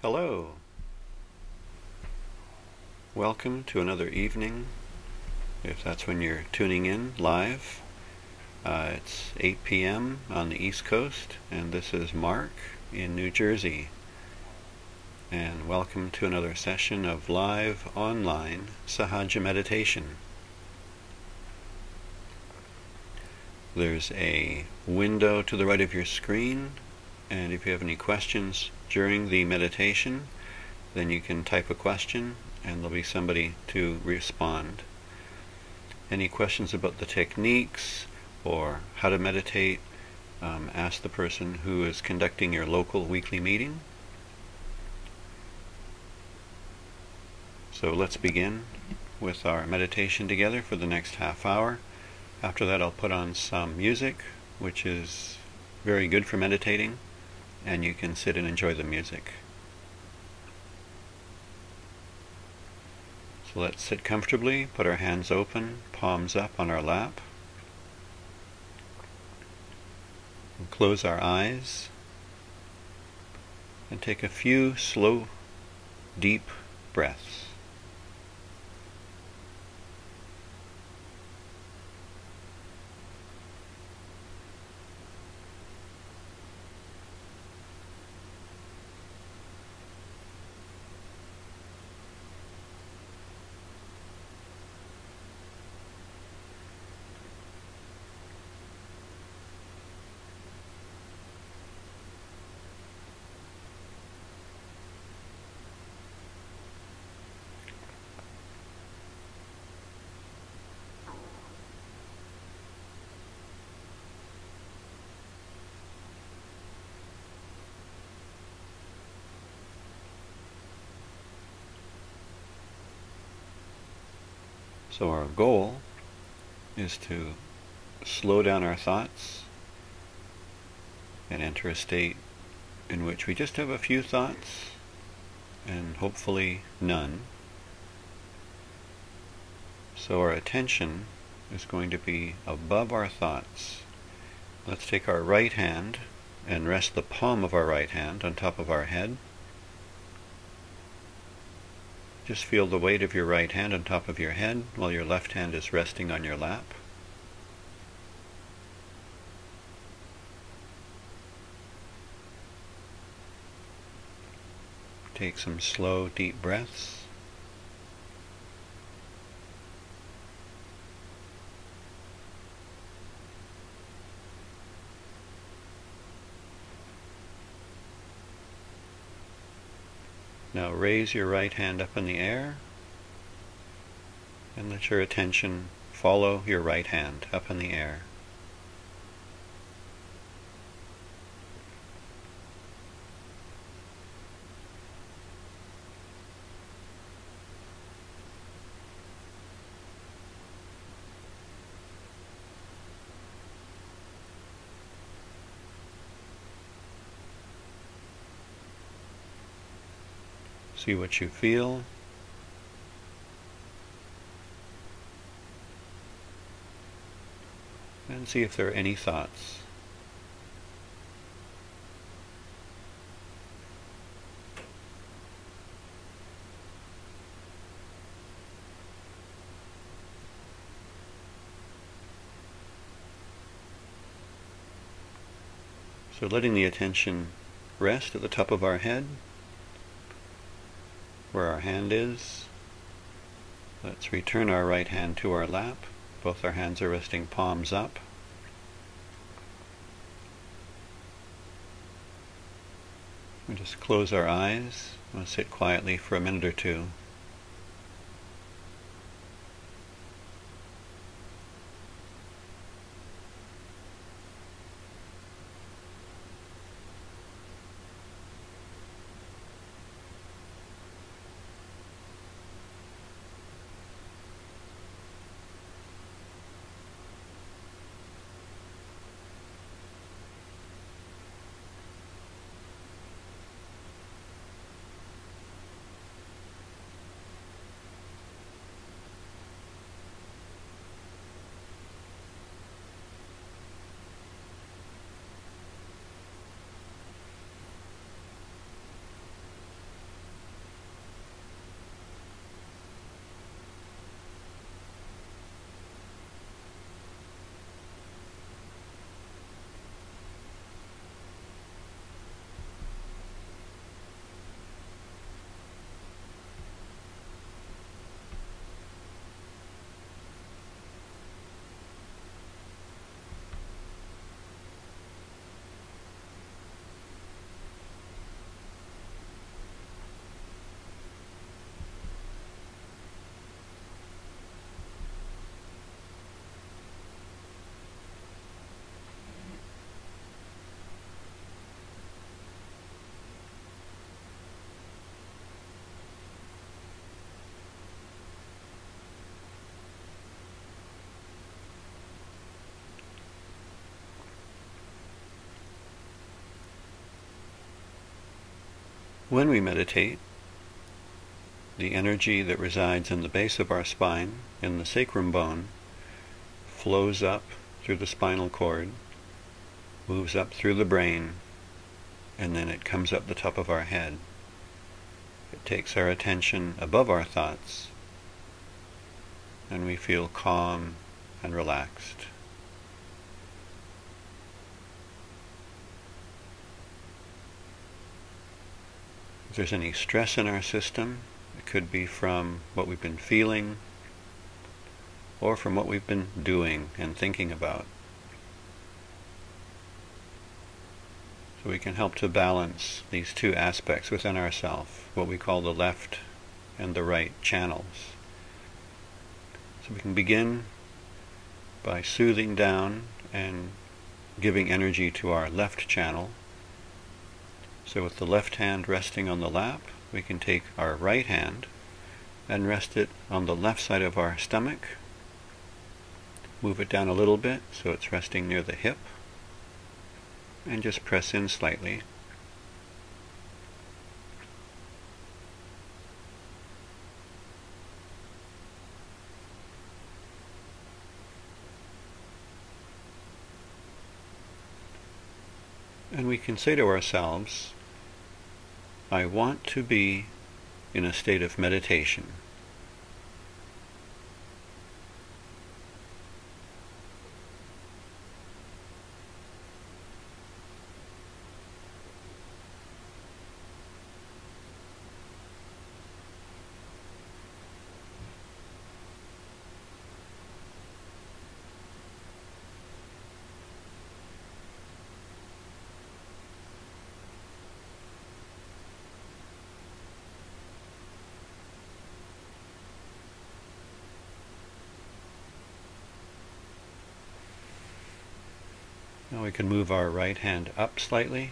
Hello. Welcome to another evening, if that's when you're tuning in live. It's 8 p.m. on the East Coast, and this is Mark in New Jersey. And welcome to another session of live online Sahaja meditation. There's a window to the right of your screen, and if you have any questions during the meditation, then you can type a question and there'll be somebody to respond. Any questions about the techniques or how to meditate, ask the person who is conducting your local weekly meeting. So let's begin with our meditation together for the next half hour. After that, I'll put on some music, which is very good for meditating, and you can sit and enjoy the music. So let's sit comfortably, put our hands open, palms up on our lap. And close our eyes and take a few slow, deep breaths. So our goal is to slow down our thoughts and enter a state in which we just have a few thoughts and hopefully none. So our attention is going to be above our thoughts. Let's take our right hand and rest the palm of our right hand on top of our head. Just feel the weight of your right hand on top of your head while your left hand is resting on your lap. Take some slow, deep breaths. Now raise your right hand up in the air and let your attention follow your right hand up in the air. See what you feel. And see if there are any thoughts. So letting the attention rest at the top of our head, where our hand is. Let's return our right hand to our lap. Both our hands are resting palms up. We just close our eyes. We'll sit quietly for a minute or two. When we meditate, the energy that resides in the base of our spine, in the sacrum bone, flows up through the spinal cord, moves up through the brain, and then it comes up the top of our head. It takes our attention above our thoughts, and we feel calm and relaxed. If there's any stress in our system, it could be from what we've been feeling or from what we've been doing and thinking about. So we can help to balance these two aspects within ourselves, what we call the left and the right channels. So we can begin by soothing down and giving energy to our left channel. So with the left hand resting on the lap, we can take our right hand and rest it on the left side of our stomach. Move it down a little bit so it's resting near the hip, and just press in slightly. And we can say to ourselves, I want to be in a state of meditation. Now we can move our right hand up slightly,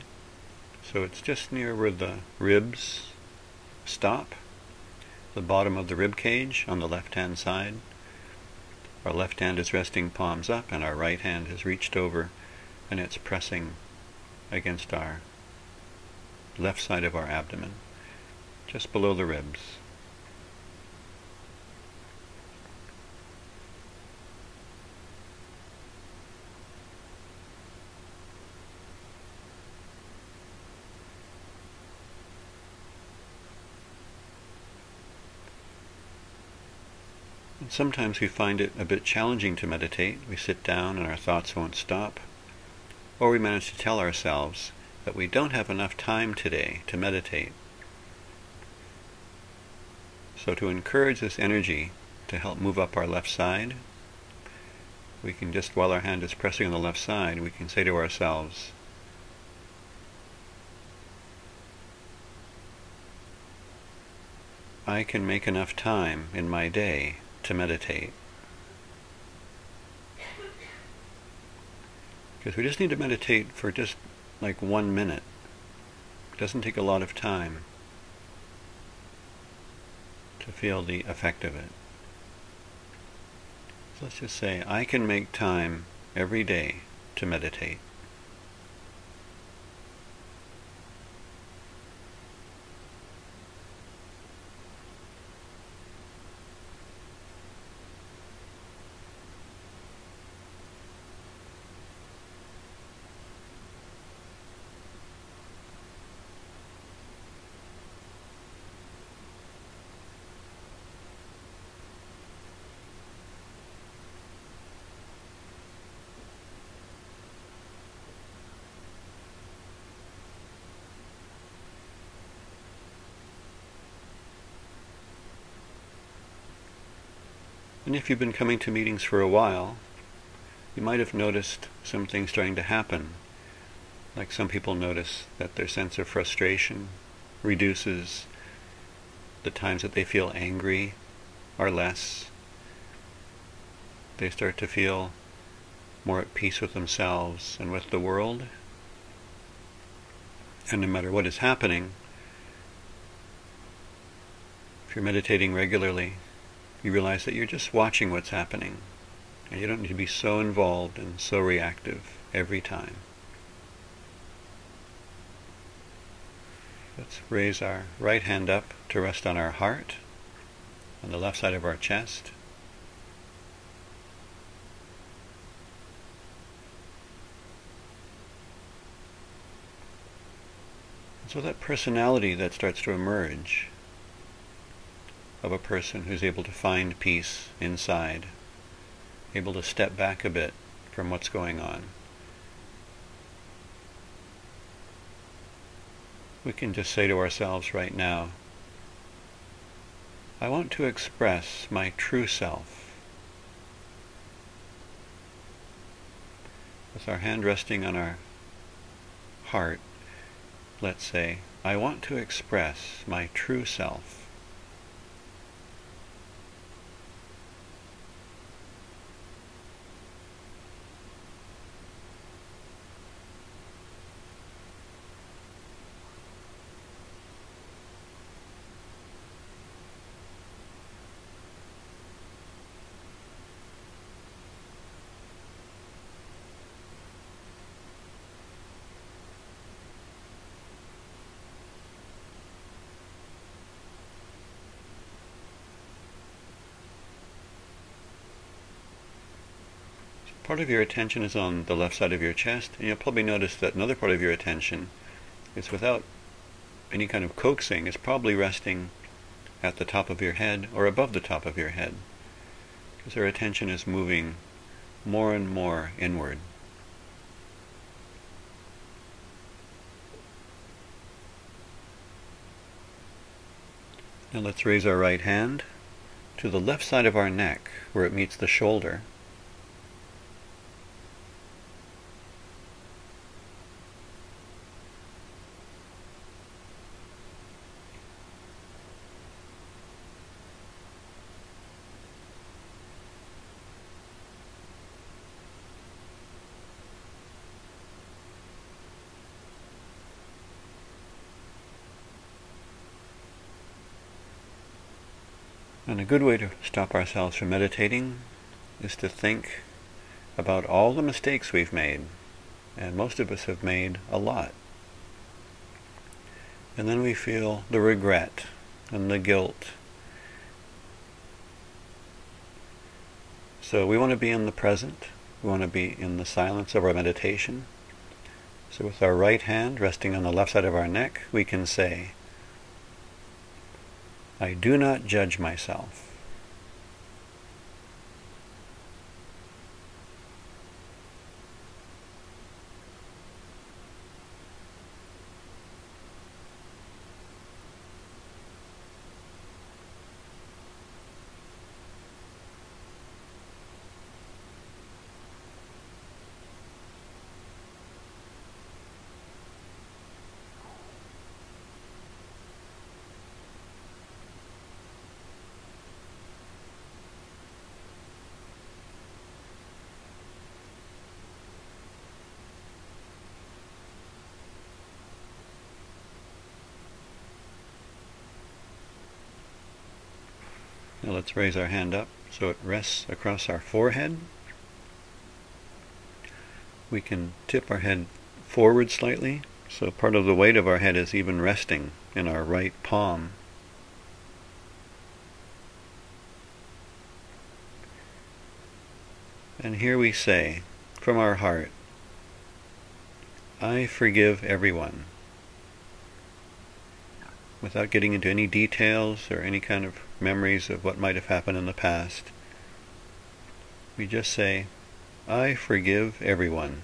so it's just near where the ribs stop, the bottom of the rib cage on the left hand side. Our left hand is resting palms up and our right hand has reached over and it's pressing against our left side of our abdomen, just below the ribs. And sometimes we find it a bit challenging to meditate. We sit down and our thoughts won't stop. Or we manage to tell ourselves that we don't have enough time today to meditate. So to encourage this energy to help move up our left side, we can just, while our hand is pressing on the left side, we can say to ourselves, I can make enough time in my day to meditate. Because we just need to meditate for just like 1 minute. It doesn't take a lot of time to feel the effect of it. So let's just say, I can make time every day to meditate. And if you've been coming to meetings for a while, you might have noticed some things starting to happen. Like some people notice that their sense of frustration reduces, the times that they feel angry are less. They start to feel more at peace with themselves and with the world. And no matter what is happening, if you're meditating regularly, you realize that you're just watching what's happening, and you don't need to be so involved and so reactive every time. Let's raise our right hand up to rest on our heart, on the left side of our chest. So that personality that starts to emerge of a person who's able to find peace inside, able to step back a bit from what's going on. We can just say to ourselves right now, I want to express my true self. With our hand resting on our heart, let's say, I want to express my true self. Part of your attention is on the left side of your chest, and you'll probably notice that another part of your attention is, without any kind of coaxing, is probably resting at the top of your head or above the top of your head, because our attention is moving more and more inward. Now let's raise our right hand to the left side of our neck where it meets the shoulder. And a good way to stop ourselves from meditating is to think about all the mistakes we've made, and most of us have made a lot. And then we feel the regret and the guilt. So we want to be in the present. We want to be in the silence of our meditation. So with our right hand resting on the left side of our neck, we can say, I do not judge myself. Now let's raise our hand up so it rests across our forehead. We can tip our head forward slightly, so part of the weight of our head is even resting in our right palm. And here we say, from our heart, I forgive everyone. Without getting into any details or any kind of memories of what might have happened in the past, we just say, I forgive everyone.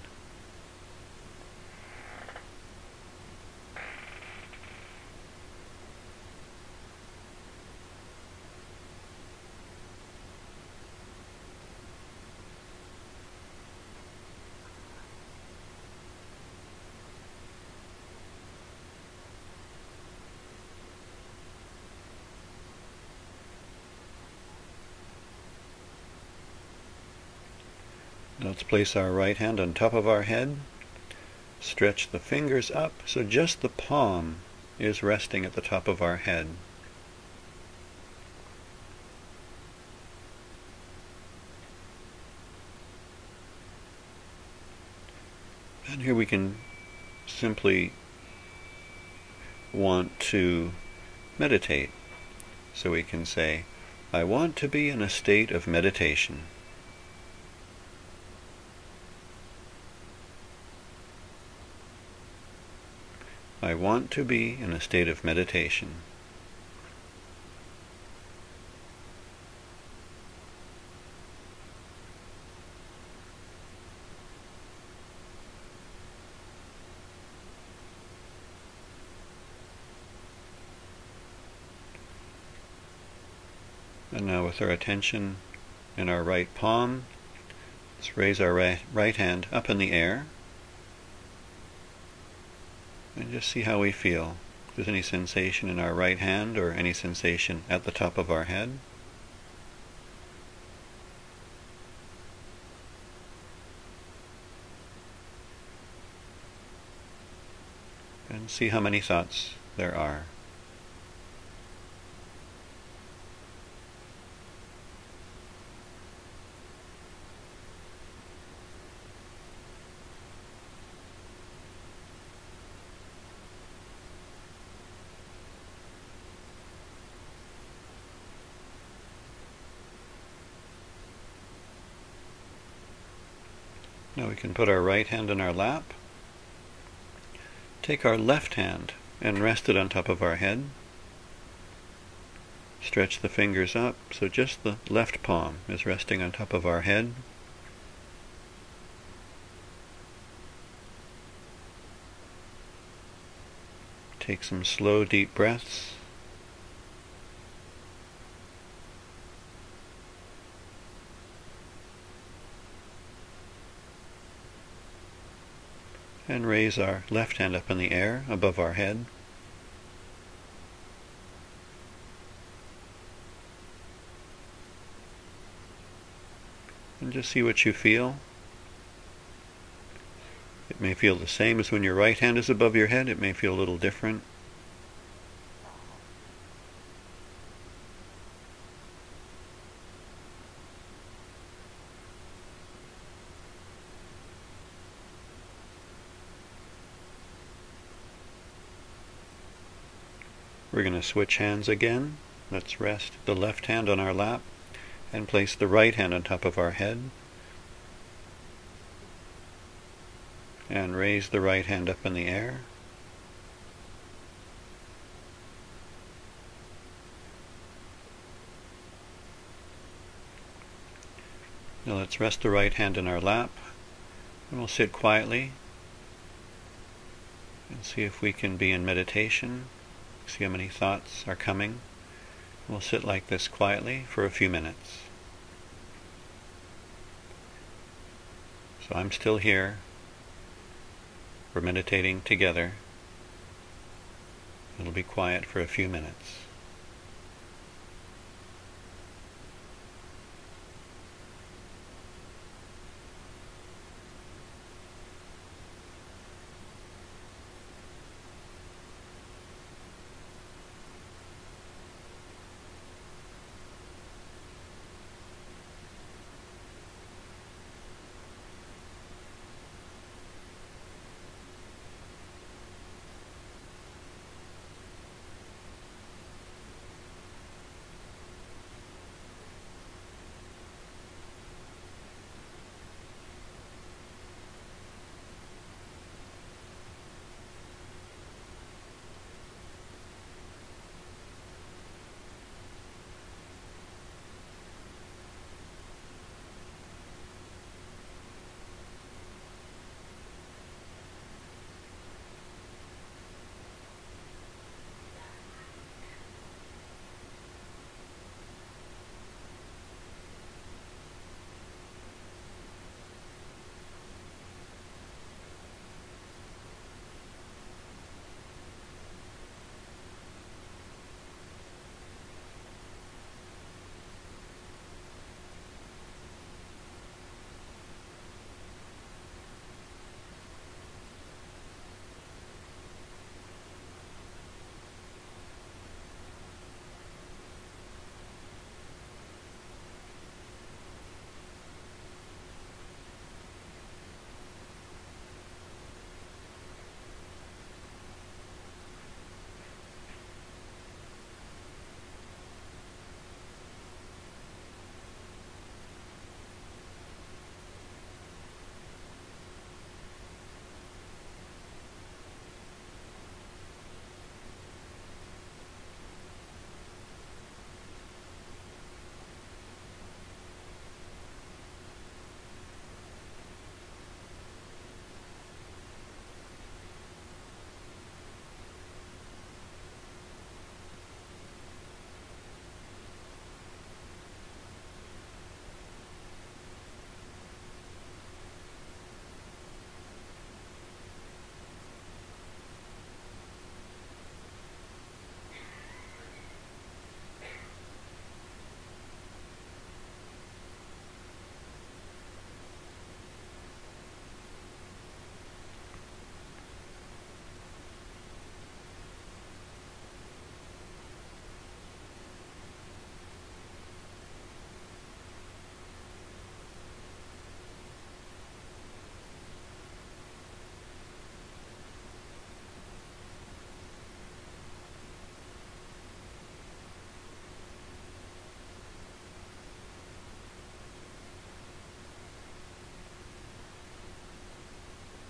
Let's place our right hand on top of our head, stretch the fingers up so just the palm is resting at the top of our head. And here we can simply want to meditate. So we can say, I want to be in a state of meditation. I want to be in a state of meditation. And now with our attention in our right palm, let's raise our right hand up in the air and just see how we feel. If there's any sensation in our right hand or any sensation at the top of our head. And see how many thoughts there are. Now we can put our right hand in our lap, take our left hand and rest it on top of our head, stretch the fingers up so just the left palm is resting on top of our head. Take some slow deep breaths. And raise our left hand up in the air above our head. And just see what you feel. It may feel the same as when your right hand is above your head. It may feel a little different. We're going to switch hands again. Let's rest the left hand on our lap and place the right hand on top of our head. And raise the right hand up in the air. Now let's rest the right hand in our lap and we'll sit quietly and see if we can be in meditation. See how many thoughts are coming. We'll sit like this quietly for a few minutes. So I'm still here. We're meditating together. It'll be quiet for a few minutes.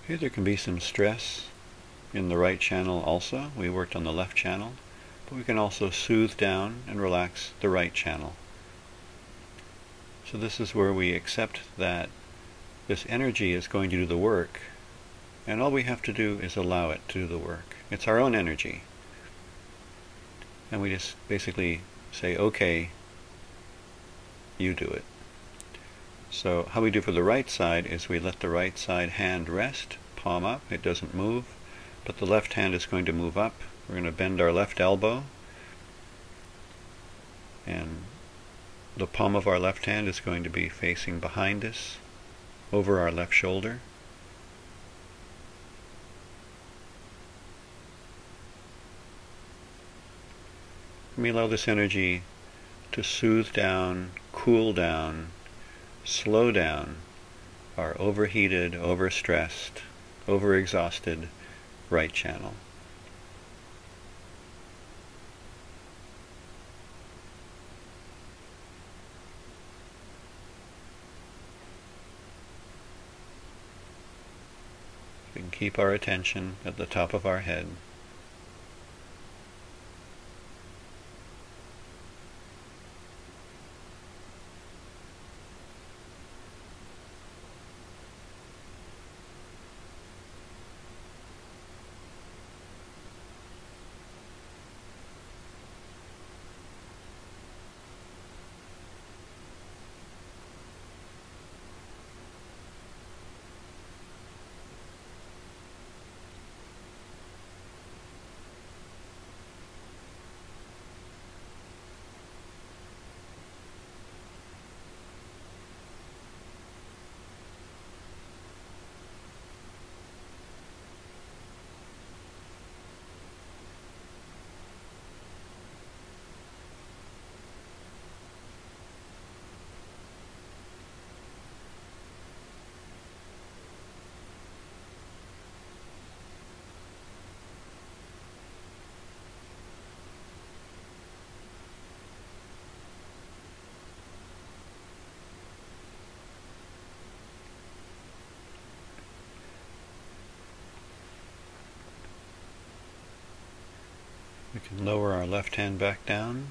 Here there can be some stress in the right channel also. We worked on the left channel, but we can also soothe down and relax the right channel. So this is where we accept that this energy is going to do the work, and all we have to do is allow it to do the work. It's our own energy. And we just basically say, okay, you do it. So how we do for the right side is we let the right side hand rest, palm up, it doesn't move, but the left hand is going to move up. We're going to bend our left elbow, and the palm of our left hand is going to be facing behind us, over our left shoulder. And we allow this energy to soothe down, cool down, slow down our overheated, overstressed, overexhausted right channel. We can keep our attention at the top of our head. We can lower our left hand back down.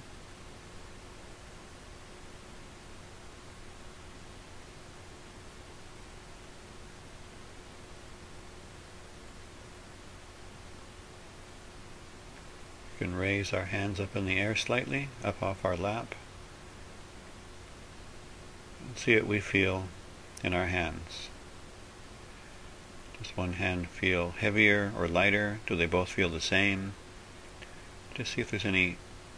We can raise our hands up in the air slightly, up off our lap. And see what we feel in our hands. Does one hand feel heavier or lighter? Do they both feel the same? Just see if there's any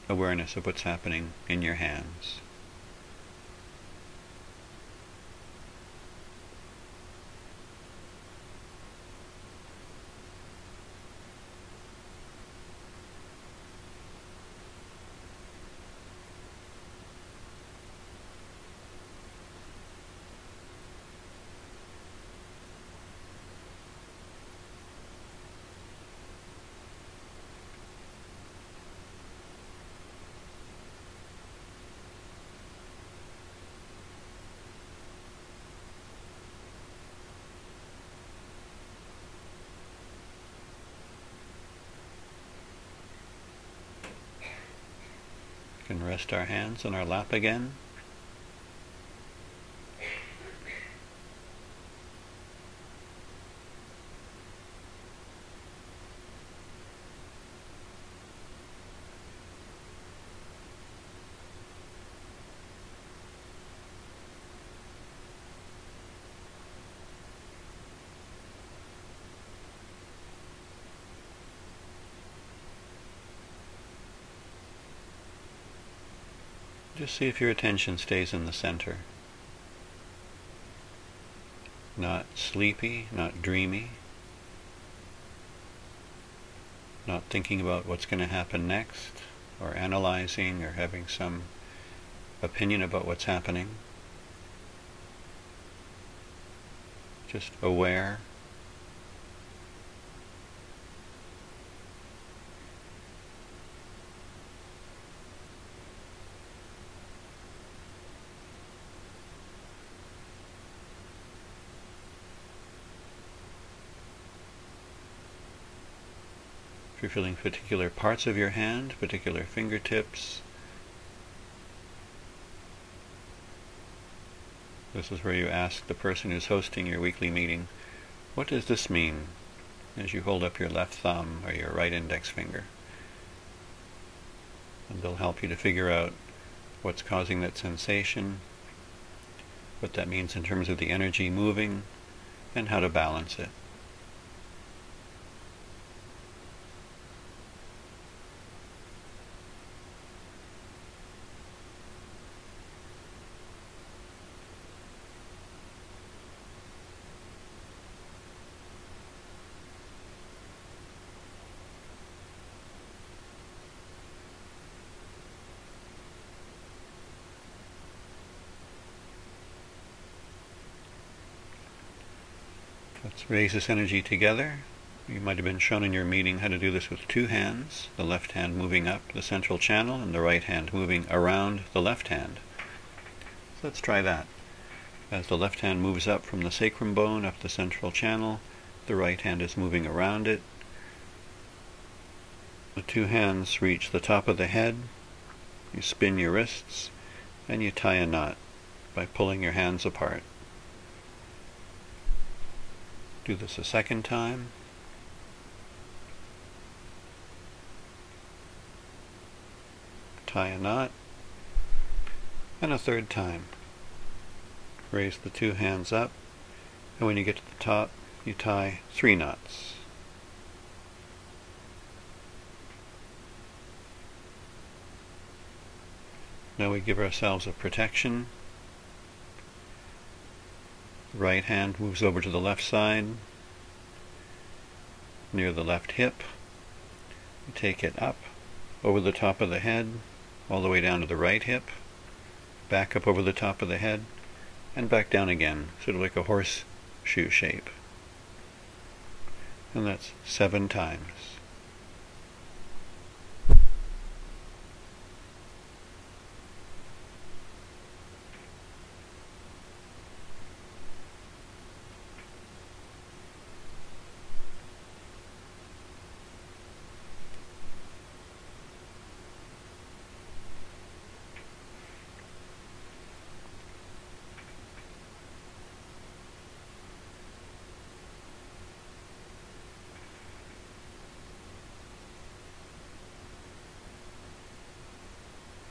awareness of what's happening in your hands. We can rest our hands on our lap again. Just see if your attention stays in the center. Not sleepy, not dreamy. Not thinking about what's going to happen next, or analyzing, or having some opinion about what's happening. Just aware. If you're feeling particular parts of your hand, particular fingertips, this is where you ask the person who's hosting your weekly meeting, what does this mean, as you hold up your left thumb or your right index finger. And they'll help you to figure out what's causing that sensation, what that means in terms of the energy moving, and how to balance it. Let's raise this energy together. You might have been shown in your meeting how to do this with two hands, the left hand moving up the central channel and the right hand moving around the left hand. So let's try that. As the left hand moves up from the sacrum bone up the central channel, the right hand is moving around it. The two hands reach the top of the head. You spin your wrists and you tie a knot by pulling your hands apart. Do this a second time. Tie a knot. And a third time. Raise the two hands up, and when you get to the top, you tie 3 knots. Now we give ourselves a protection. The right hand moves over to the left side, near the left hip. You take it up, over the top of the head, all the way down to the right hip, back up over the top of the head, and back down again, sort of like a horseshoe shape. And that's 7 times.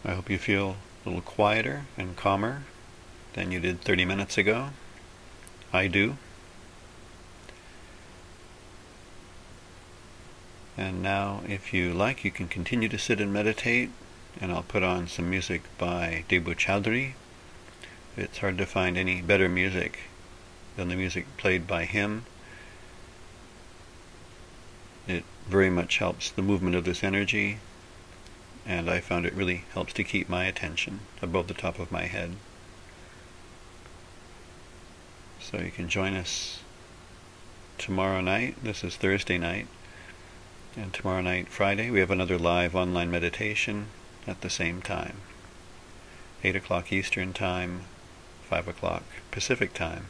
I hope you feel a little quieter and calmer than you did 30 minutes ago. I do. And now, if you like, you can continue to sit and meditate, and I'll put on some music by Debu Chowdhury. It's hard to find any better music than the music played by him. It very much helps the movement of this energy, and I found it really helps to keep my attention above the top of my head. So you can join us tomorrow night. This is Thursday night. And tomorrow night, Friday, we have another live online meditation at the same time. 8 o'clock Eastern Time, 5 o'clock Pacific Time.